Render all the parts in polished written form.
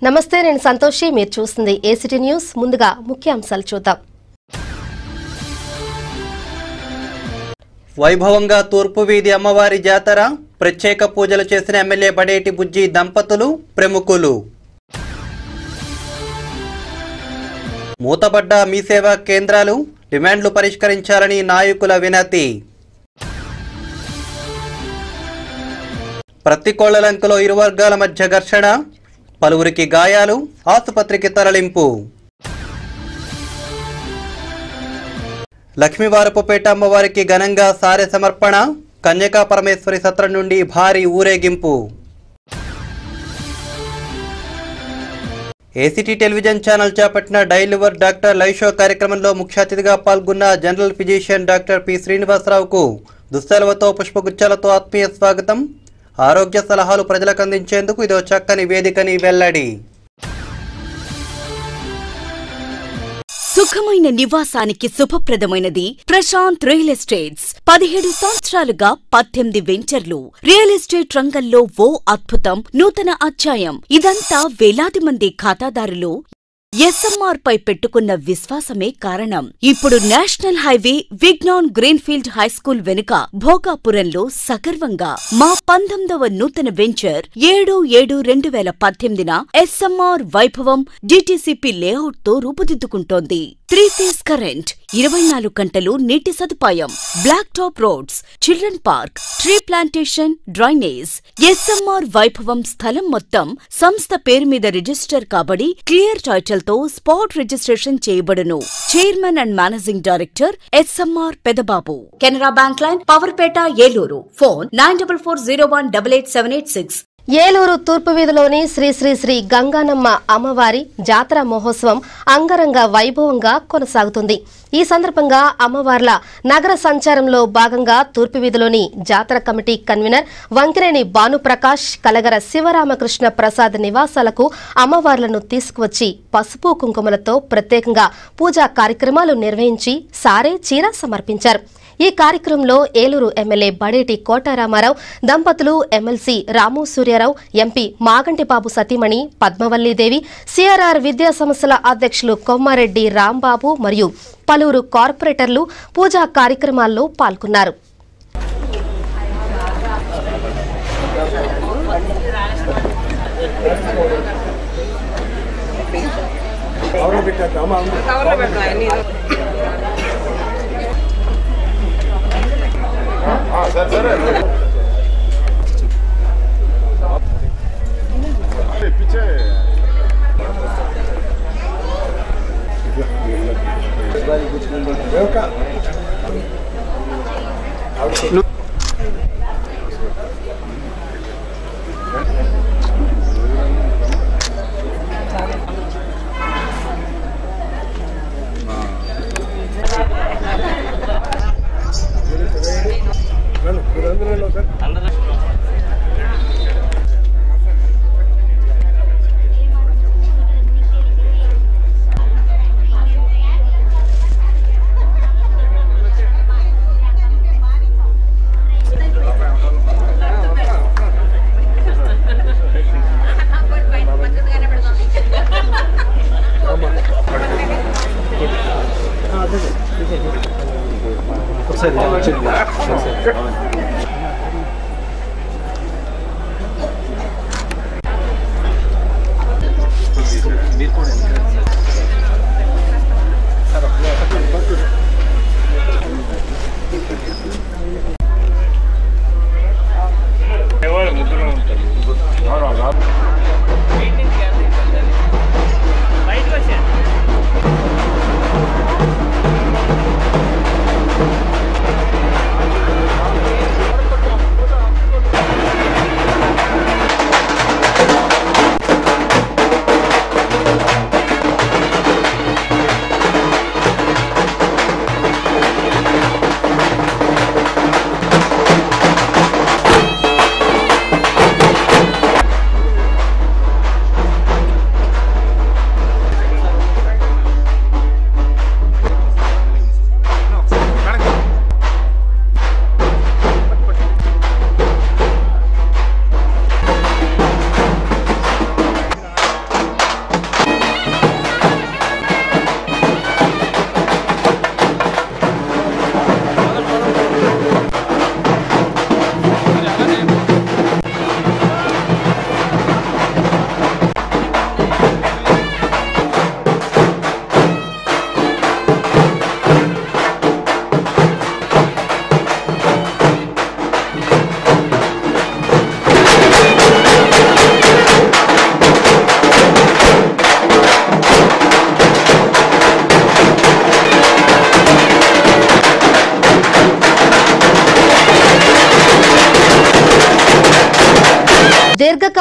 నమస్తే, నేను సంతోషి. మీరు చూస్తుంది ఏసిటీ న్యూస్. ముందుగా ముఖ్యాంశాలు చూద్దాం. వైభవంగా తూర్పు వీధి అమ్మవారి జాతర, ప్రత్యేక పూజలు చేసిన ఎమ్మెల్యే బడేటి బుజ్జి దంపతులు, ప్రముఖులు. మూతపడ్డ మీ సేవా కేంద్రాలు, డిమాండ్లు పరిష్కరించాలని నాయకుల వినతి. ప్రతికోళ్లలంకలో ఇరు వర్గాల మధ్య ఘర్షణ, పలువురికి గాయాలు, ఆసుపత్రికి తరలింపు. లక్ష్మీవారపుపేట అమ్మవారికి ఘనంగా సారె సమర్పణ, కన్యకా పరమేశ్వరి సత్రం నుండి భారీ ఊరేగింపు. ఏసిటీ టెలివిజన్ ఛానల్ చేపట్టిన డైలివర్ డాక్టర్ లైవ్ షో కార్యక్రమంలో ముఖ్య అతిథిగా పాల్గొన్న జనరల్ ఫిజిషియన్ డాక్టర్ పి శ్రీనివాసరావుకు దుస్తలవతో పుష్పగుచ్చాలతో ఆత్మీయ స్వాగతం. ఆరోగ్య సలహాలు ప్రజలకు అందించేందుకు ఇదో చక్కని వేదికని వెల్లడి. సుఖమైన నివాసానికి శుభప్రదమైనది ప్రశాంత్ రియల్ ఎస్టేట్స్. 17 సంవత్సరాలుగా 18 వెంచర్లు. రియల్ ఎస్టేట్ రంగంలో ఓ అద్భుతం, నూతన అధ్యాయం. ఇదంతా వేలాది మంది ఖాతాదారులు ఎస్ఎంఆర్ పై పెట్టుకున్న విశ్వాసమే కారణం. ఇప్పుడు national highway Vignan greenfield high school వెనుక భోగాపురంలో సగర్వంగా మా 19వ నూతన venture 7/7/2018 SMR Vaibhavam DTCP layout తో రూపుదిద్దుకుంటోంది. 3 ఫేజ్ కరెంట్, 24 గంటలు నీటి సదుపాయం, black top roads, children park, tree plantation, drainage. SMR Vaibhavam స్థలం మొత్తం సంస్థ పేరు మీద రిజిస్టర్ కాబడి క్లియర్ టైటిల్ తో స్పాట్ రిజిస్ట్రేషన్ చేయబడును. Chairman and managing director SMR Pedababu. Canara bank line, Powerpet, Eluru. Phone 9440887886. Eluru తూర్పు వీధిలోని శ్రీ శ్రీ శ్రీ గంగానమ్మ అమ్మవారి జాతర మహోత్సవం అంగరంగ వైభవంగా కొనసాగుతుంది. ఈ సందర్భంగా అమ్మవార్ల నగర సంచారంలో భాగంగా తూర్పు వీధిలోని జాతర కమిటీ కన్వీనర్ వంకిరేని భానుప్రకాష్, కలగర శివరామకృష్ణ ప్రసాద్ నివాసాలకు అమ్మవార్లను తీసుకువచ్చి పసుపు కుంకుమలతో ప్రత్యేకంగా పూజా కార్యక్రమాలు నిర్వహించి సారే చీర సమర్పించారు. ఈ కార్యక్రమంలో ఏలూరు ఎమ్మెల్యే బడేటి కోటారామారావు దంపతులు, ఎమ్మెల్సీ రాము సూర్యారావు, ఎంపీ మాగంటిబాబు సతీమణి పద్మవల్లీదేవి, సిఆర్ఆర్ విద్యా సంస్థల అధ్యక్షులు కొమ్మారెడ్డి రాంబాబు మరియు పలువురు కార్పొరేటర్లు పూజా కార్యక్రమాల్లో పాల్గొన్నారు.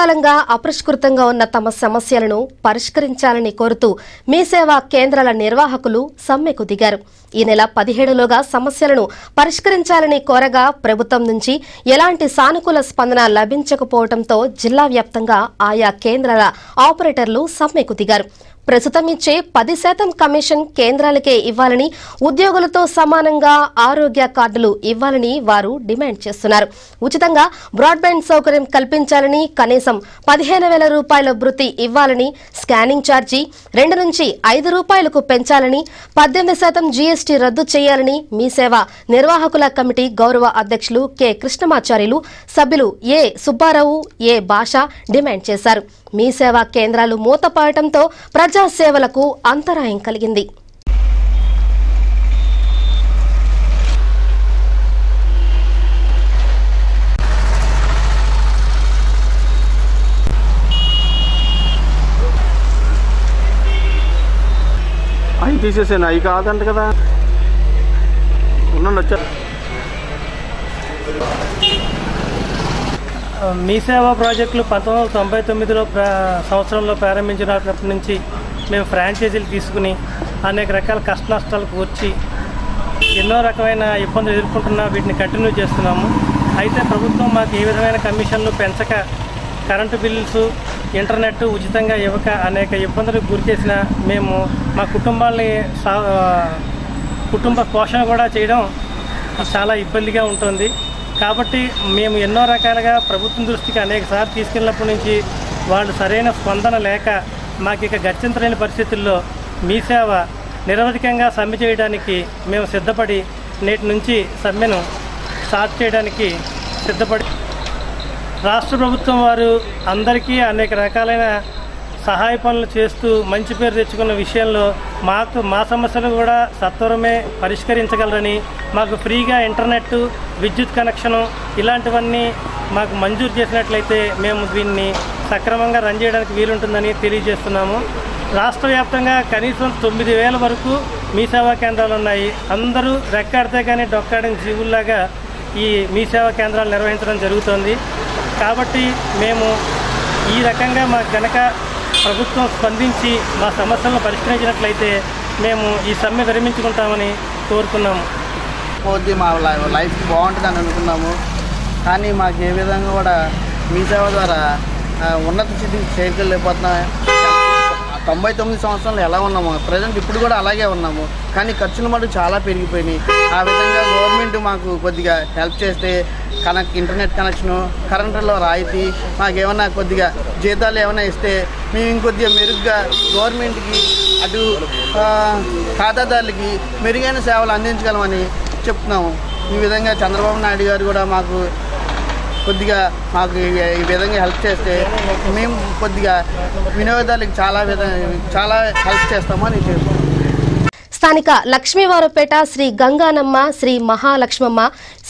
కాలంగా అపరిష్కృతంగా ఉన్న తమ సమస్యలను పరిష్కరించాలని కోరుతూ మీ సేవా కేంద్రాల నిర్వాహకులు సమ్మెకు దిగారు. ఈ నెల 17లోగా సమస్యలను పరిష్కరించాలని కోరగా ప్రభుత్వం నుంచి ఎలాంటి సానుకూల స్పందన లభించకపోవడంతో జిల్లా వ్యాప్తంగా ఆయా కేంద్రాల ఆపరేటర్లు సమ్మెకు దిగారు. ప్రస్తుతం ఇచ్చే 10% కమిషన్ కేంద్రాలకే ఇవ్వాలని, ఉద్యోగులతో సమానంగా ఆరోగ్య కార్డులు ఇవ్వాలని వారు డిమాండ్ చేస్తున్నారు. ఉచితంగా బ్రాడ్బ్యాండ్ సౌకర్యం కల్పించాలని, కనీసం 15,000 రూపాయల భృతి ఇవ్వాలని, స్కానింగ్ ఛార్జీ 2 నుంచి 5 రూపాయలకు పెంచాలని, 18% జీఎస్టీ రద్దు చేయాలని మీ సేవ నిర్వాహకుల కమిటీ గౌరవ అధ్యక్షులు కె కృష్ణమాచార్యులు, సభ్యులు ఏ సుబ్బారావు, ఏ భాష డిమాండ్ చేశారు. మీ సేవా కేంద్రాలు మూతపడటంతో ప్రజా సేవలకు అంతరాయం కలిగింది. అవి తీసేసాను, అవి కాదంట కదా. ఉండండి, వచ్చా. మీ సేవా ప్రాజెక్టులు 1999లో సంవత్సరంలో ప్రారంభించినప్పటి నుంచి మేము ఫ్రాంచైజీలు తీసుకుని అనేక రకాల కష్ట నష్టాలు కూర్చి ఎన్నో రకమైన ఇబ్బందులు ఎదుర్కొంటున్నా వీటిని కంటిన్యూ చేస్తున్నాము. అయితే ప్రభుత్వం మాకు ఏ విధమైన కమిషన్లు పెంచక, కరెంటు బిల్స్, ఇంటర్నెట్ ఉచితంగా ఇవ్వక అనేక ఇబ్బందులకు గురి చేసిన మేము మా కుటుంబ పోషణ కూడా చేయడం చాలా ఇబ్బందిగా ఉంటుంది. కాబట్టి మేము ఎన్నో రకాలుగా ప్రభుత్వం దృష్టికి అనేక సార్లు తీసుకెళ్ళినప్పటి నుంచి వాళ్ళు సరైన స్పందన లేక మాకు ఇక గత్యంతరలేని పరిస్థితుల్లో మీ సేవ నిరవధికంగా సమ్మె చేయడానికి మేము సిద్ధపడి నేటి నుంచి సమ్మెను స్టార్ట్ చేయడానికి సిద్ధపడి రాష్ట్ర ప్రభుత్వం వారు అందరికీ అనేక రకాలైన సహాయ పనులు చేస్తూ మంచి పేరు తెచ్చుకున్న విషయంలో మా సమస్యలు కూడా సత్వరమే పరిష్కరించగలరని, మాకు ఫ్రీగా ఇంటర్నెట్, విద్యుత్ కనెక్షను ఇలాంటివన్నీ మాకు మంజూరు చేసినట్లయితే మేము దీన్ని సక్రమంగా రన్ చేయడానికి వీలుంటుందని తెలియజేస్తున్నాము. రాష్ట్ర వ్యాప్తంగా కనీసం 9,000 వరకు మీ సేవా కేంద్రాలు ఉన్నాయి. అందరూ రెక్కాడితే కానీ డొక్కాడిన జీవుల్లాగా ఈ మీ సేవా కేంద్రాలు నిర్వహించడం జరుగుతుంది. కాబట్టి మేము ఈ రకంగా మాకు గనక ప్రభుత్వం స్పందించి మా సమస్యలను పరిష్కరించినట్లయితే మేము ఈ సమ్మె విరమించుకుంటామని కోరుకున్నాము. మా లైఫ్ బాగుంటుందని అనుకున్నాము. కానీ మాకు ఏ విధంగా కూడా మీ సేవ ద్వారా ఉన్నత స్థితికి చేరుకోలేకపోతున్నాం. 99 సంవత్సరాలు ఎలా ఉన్నాము, ప్రజెంట్ ఇప్పుడు కూడా అలాగే ఉన్నాము. కానీ ఖర్చులు మటుకు చాలా పెరిగిపోయినాయి. ఆ విధంగా గవర్నమెంట్ మాకు కొద్దిగా హెల్ప్ చేస్తే ఇంటర్నెట్ కనెక్షను, కరెంటులో రాయితీ, మాకేమన్నా కొద్దిగా జీతాలు ఏమైనా ఇస్తే మేము ఇంకొద్దిగా మెరుగ్గా గవర్నమెంట్కి అటు ఖాతాదారులకి మెరుగైన సేవలు అందించగలమని చెప్తున్నాము. ఈ విధంగా చంద్రబాబు నాయుడు గారు కూడా మాకు ఈ విధంగా హెల్ప్ చేస్తే మేము కొద్దిగా వినియోగదారులకు చాలా హెల్ప్ చేస్తామని చెప్తున్నాం. స్థానిక లక్ష్మీవారపేట శ్రీ గంగానమ్మ, శ్రీ మహాలక్ష్మమ్మ,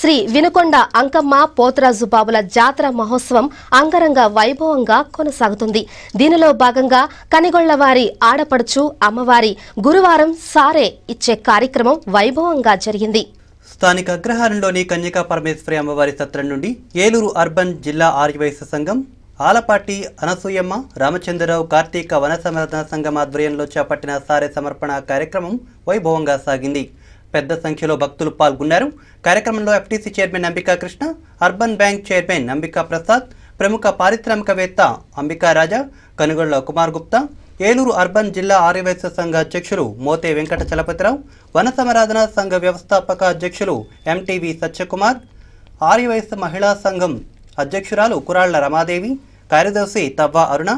శ్రీ వినుకొండ అంకమ్మ పోతరాజు బాబుల జాతర మహోత్సవం అంగరంగ వైభవంగా కొనసాగుతుంది. దీనిలో భాగంగా కనిగొళ్లవారి ఆడపడుచు అమ్మవారి గురువారం సారే ఇచ్చే కార్యక్రమం వైభవంగా జరిగింది. స్థానిక అగ్రహారంలోని కన్యకా పరమేశ్వరి అమ్మవారి సత్రం నుండి ఏలూరు అర్బన్ జిల్లా ఆర్యవైశ్య సంఘం, ఆలపాటి అనసూయమ్మ, రామచంద్రరావు కార్తీక వన సంవర్ధన సంఘం ఆధ్వర్యంలో చేపట్టిన సారే సమర్పణ కార్యక్రమం వైభవంగా సాగింది. పెద్ద సంఖ్యలో భక్తులు పాల్గొన్నారు. కార్యక్రమంలో FTC chairman Ambika Krishna, urban bank chairman Ambika Prasad, ప్రముఖ పారిశ్రామికవేత్త అంబికా రాజా, కనుగొళ్ల కుమార్ గుప్తా, ఏలూరు అర్బన్ జిల్లా ఆర్యవైశ్య సంఘ అధ్యక్షులు మోతే వెంకట చలపతిరావు, వన సంరాధన సంఘ వ్యవస్థాపక అధ్యక్షులు ఎంటీవీ సత్యకుమార్, ఆర్యవైశ్య మహిళా సంఘం అధ్యక్షురాలు కురాళ్ల రమాదేవి, కార్యదర్శి తవ్వ అరుణ,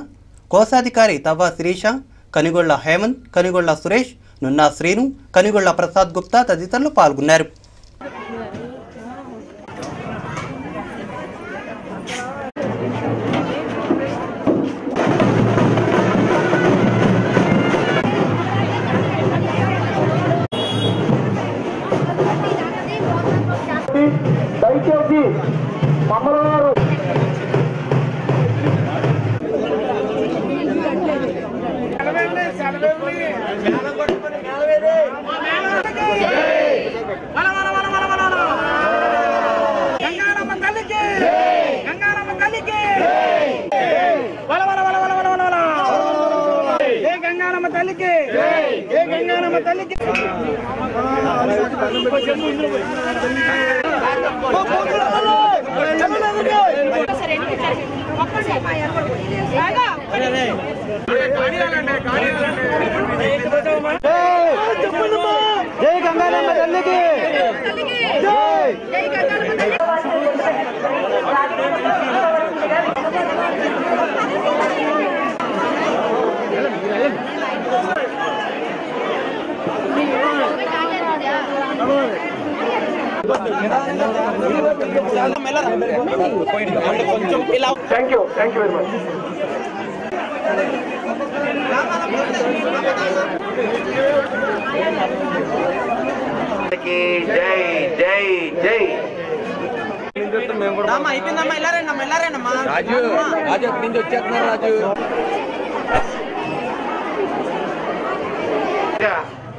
కోశాధికారి తవ్వ శిరీష, కనిగొళ్ల హేమంత్, కనిగొళ్ల సురేష్, నున్నా శ్రీను, కనిగొళ్ల ప్రసాద్ గుప్తా తదితరులు పాల్గొన్నారు. దయచేసి మమ్మల్ని మన గంగానమ్మ తల్లికి జై గంగానమ్మ తల్లికి జై గంగానమ్మ తల్లికి థ్యాంక్ యూ వెరీ మచ్. జై జై జై రాజు రాజు అక్కడి నుంచి వచ్చేస్తున్నారు రాజు.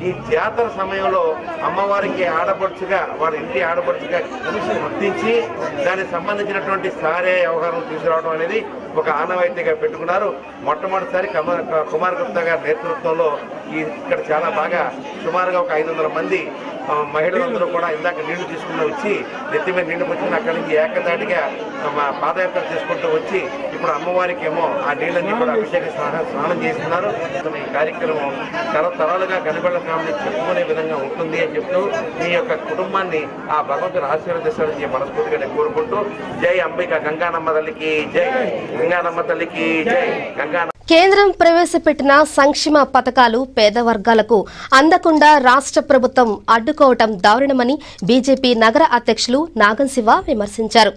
ఈ జాతర సమయంలో అమ్మవారికి ఆడపడుచుగా వారి ఇంటి ఆడపడుచుగా గుర్తించి దానికి సంబంధించినటువంటి సారే వ్యవహారం తీసుకురావడం అనేది ఒక ఆనవాయితీగా పెట్టుకున్నారు. మొట్టమొదటిసారి కుమార్ గుప్తా గారి నేతృత్వంలో ఇక్కడ చాలా బాగా సుమారుగా ఒక 500 మంది మహిళలందరూ కూడా ఇందాక నీళ్లు తీసుకుని వచ్చి నెత్తి మీద నీళ్లు పుచ్చుకుని అక్కడి నుంచి ఏకదాటిగా పాదయాత్ర చేసుకుంటూ వచ్చి ఇప్పుడు అమ్మవారికి ఏమో ఆ నీళ్ళన్నీ కూడా అభిషేక స్నానం చేస్తున్నారు. ఈ కార్యక్రమం తరతరాలుగా గణపల్ల ఫ్యామిలీ చెప్పుకునే విధంగా ఉంటుంది అని చెప్తూ మీ యొక్క కుటుంబాన్ని ఆ భగవంతుడు ఆశీర్వదిస్తారని మనస్ఫూర్తిగా నేను కోరుకుంటూ జై అంబిక గంగానమ్మ తల్లికి జై గంగానమ్మ తల్లికి జై గంగా. కేంద్రం ప్రవేశపెట్టిన సంక్షేమ పథకాలు పేద వర్గాలకు అందకుండా రాష్ట్ర ప్రభుత్వం అడ్డుకోవటం దారుణమని బీజేపీ నగర అధ్యక్షులు నాగం శివ విమర్శించారు.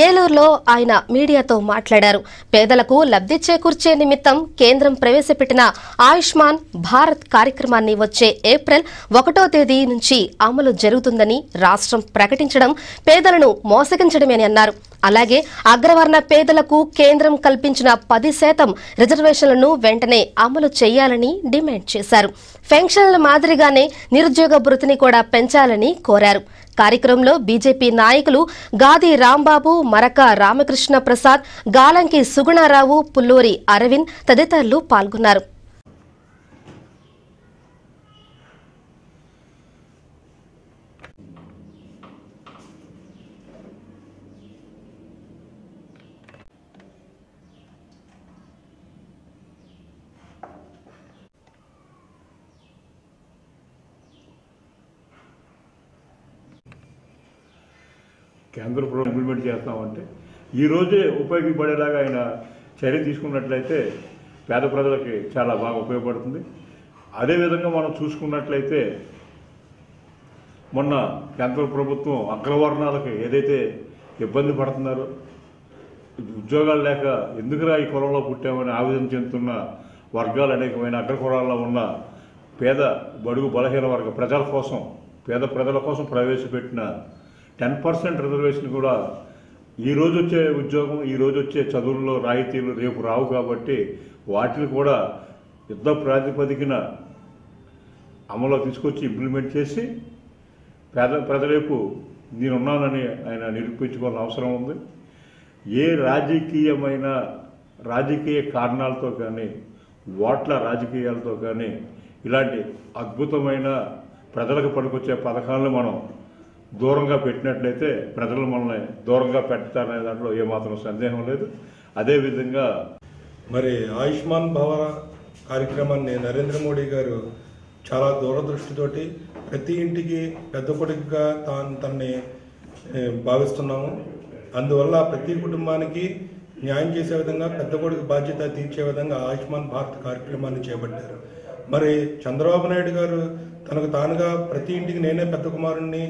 ఏలూరులో ఆయన మీడియాతో మాట్లాడారు. పేదలకు లబ్ధి చేకూర్చే నిమిత్తం కేంద్రం ప్రవేశపెట్టిన ఆయుష్మాన్ భారత్ కార్యక్రమాన్ని వచ్చే ఏప్రిల్ 1వ తేదీ నుంచి అమలు జరుగుతుందని రాష్ట్రం ప్రకటించడం పేదలను మోసగించడమని అన్నారు. అలాగే అగ్రవర్ణ పేదలకు కేంద్రం కల్పించిన 10% రిజర్వేషన్లను వెంటనే అమలు చేయాలని డిమాండ్ చేశారు. పెన్షన్ల మాదిరిగానే నిరుద్యోగ భృతిని కూడా పెంచాలని కోరారు. కార్యక్రమంలో బీజేపీ నాయకులు గాది రాంబాబు, మరక రామకృష్ణ ప్రసాద్, గాలంకి సుగుణారావు, పుల్లూరి అరవింద్ తదితరులు పాల్గొన్నారు. కేంద్ర ప్రభుత్వం ఇంప్లిమెంట్ చేస్తామంటే ఈరోజే ఉపయోగపడేలాగా ఆయన చర్య తీసుకున్నట్లయితే పేద ప్రజలకి చాలా బాగా ఉపయోగపడుతుంది. అదేవిధంగా మనం చూసుకున్నట్లయితే మొన్న కేంద్ర ప్రభుత్వం అగ్రవర్ణాలకి ఏదైతే ఇబ్బంది పడుతున్నారో, ఉద్యోగాలు లేక ఎందుకురా ఈ కులంలో పుట్టామని ఆవేదన చెందుతున్న వర్గాలు అనేకమైన అగ్రకులాల్లో ఉన్న పేద బడుగు బలహీన వర్గ ప్రజల కోసం, పేద ప్రజల కోసం ప్రవేశపెట్టిన 10% రిజర్వేషన్ కూడా ఈరోజు వచ్చే ఉద్యోగం, ఈరోజు వచ్చే చదువుల్లో రాయితీలు రేపు రావు కాబట్టి వాటిని కూడా యుద్ధ ప్రాతిపదికన అమలు తీసుకొచ్చి ఇంప్లిమెంట్ చేసి పేద ప్రజలకు నేనున్నానని ఆయన నిరూపించుకోవాల్సిన అవసరం ఉంది. ఏ రాజకీయ కారణాలతో కానీ, ఓట్ల రాజకీయాలతో కానీ ఇలాంటి అద్భుతమైన ప్రజలకు పనికొచ్చే పథకాలను మనం దూరంగా పెట్టినట్లయితే ప్రజలు మనల్ని దూరంగా పెడతారనే దాంట్లో ఏమాత్రం సందేహం లేదు. అదేవిధంగా మరి ఆయుష్మాన్ భారత్ కార్యక్రమాన్ని నరేంద్ర మోడీ గారు చాలా దూరదృష్టితోటి ప్రతి ఇంటికి పెద్ద కొడుకుగా తనని భావిస్తున్నాము. అందువల్ల ప్రతి కుటుంబానికి న్యాయం చేసే విధంగా పెద్ద కొడుకు బాధ్యత తీర్చే విధంగా ఆయుష్మాన్ భారత్ కార్యక్రమాన్ని చేపట్టారు. మరి చంద్రబాబు నాయుడు గారు తనకు తానుగా ప్రతి ఇంటికి నేనే పెద్ద కుమారుణ్ణి,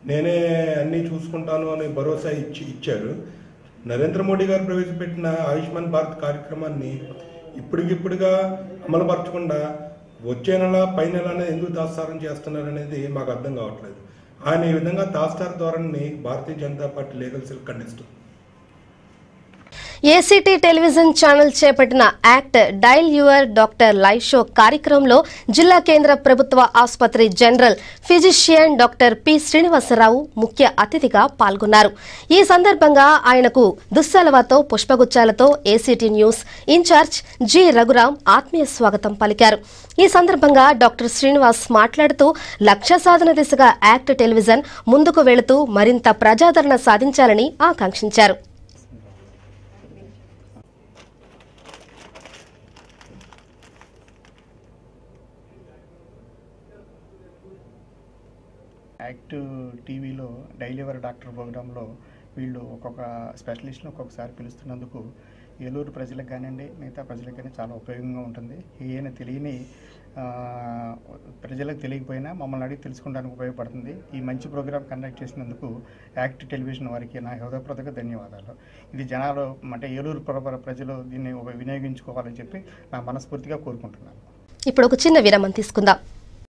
నేనే అన్నీ చూసుకుంటాను అని భరోసా ఇచ్చారు. నరేంద్ర మోడీ గారు ప్రవేశపెట్టిన ఆయుష్మాన్ భారత్ కార్యక్రమాన్ని ఇప్పటికిప్పుడుగా అమలుపరచకుండా వచ్చే నెల పై నెల అనేది ఎందుకు తాత్సారం చేస్తున్నారనేది మాకు అర్థం కావట్లేదు. ఆయన ఈ విధంగా తాత్సార ధోరణిని Bharatiya Janata party legal cell ఖండిస్తుంది. ఏసీటీ టెలివిజన్ ఛానల్ చేపట్టిన act dial your doctor live show కార్యక్రమంలో జిల్లా కేంద్ర ప్రభుత్వ ఆసుపత్రి general physician doctor P Srinivasarao ముఖ్య అతిథిగా పాల్గొన్నారు. ఈ సందర్భంగా ఆయనకు దుస్సలవాతో పుష్పగుచ్చాలతో ACT news incharge G Raghuram ఆత్మీయ స్వాగతం పలికారు. ఈ సందర్భంగా డాక్టర్ శ్రీనివాస్ మాట్లాడుతూ లక్ష్య సాధన దిశగా యాక్ట్ టెలివిజన్ ముందుకు వెళుతూ మరింత ప్రజాదరణ సాధించాలని ఆకాంక్షించారు. యాక్ట్ టీవీలో డైలీ యువర్ డాక్టర్ ప్రోగ్రాంలో వీళ్ళు ఒక్కొక్క స్పెషలిస్ట్ను ఒక్కొక్కసారి పిలుస్తున్నందుకు ఏలూరు ప్రజలకు కానివ్వండి మిగతా ప్రజలకు కానీ చాలా ఉపయోగంగా ఉంటుంది. ఏమైనా తెలియని ప్రజలకు తెలియకపోయినా మమ్మల్ని అడిగి తెలుసుకోవడానికి ఉపయోగపడుతుంది. ఈ మంచి ప్రోగ్రాం కండక్ట్ చేసినందుకు యాక్ట్ టెలివిజన్ వారికి నా హృదయపూర్వక ధన్యవాదాలు. ఇది జనాలు అంటే ఏలూరు ప్రజలు దీన్ని వినియోగించుకోవాలని చెప్పి నా మనస్ఫూర్తిగా కోరుకుంటున్నాను. ఇప్పుడు ఒక చిన్న విరామం తీసుకుందాం.